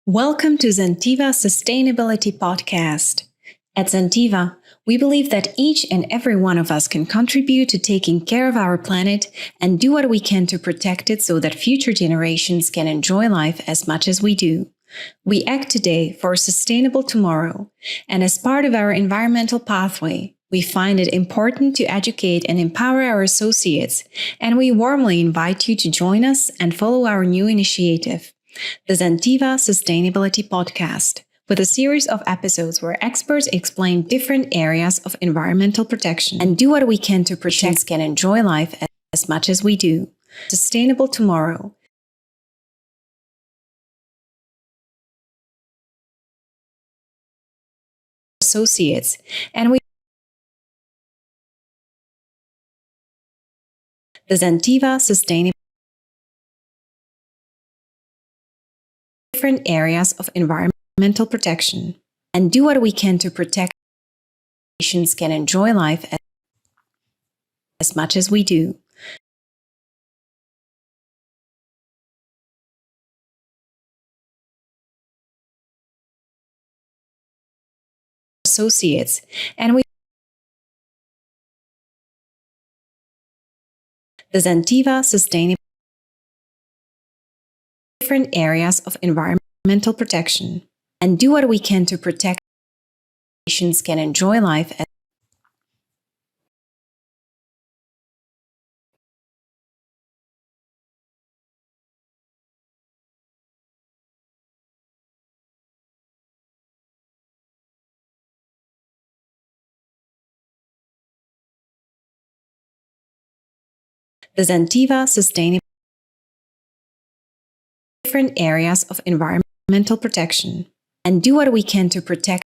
Welcome to Zentiva Sustainability Podcast. At Zentiva, we believe that each and every one of us can contribute to taking care of our planet and do what we can to protect it so that future generations can enjoy life as much as we do. We act today for a sustainable tomorrow, and as part of our environmental pathway, we find it important to educate and empower our associates, and we warmly invite you to join us and follow our new initiative, the Zentiva Sustainability Podcast, with a series of episodes where experts explain different areas of environmental protection and do what we can to protect can enjoy life as much as we do. Sustainable tomorrow. Associates, and we the Zentiva Sustainability different areas of environmental protection and do what we can to protect nations can enjoy life as much as we do. Associates, and we the Zentiva Sustainability different areas of environmental protection and do what we can to protect nations can enjoy life the Zentiva Sustainability different areas of environmental protection and do what we can to protect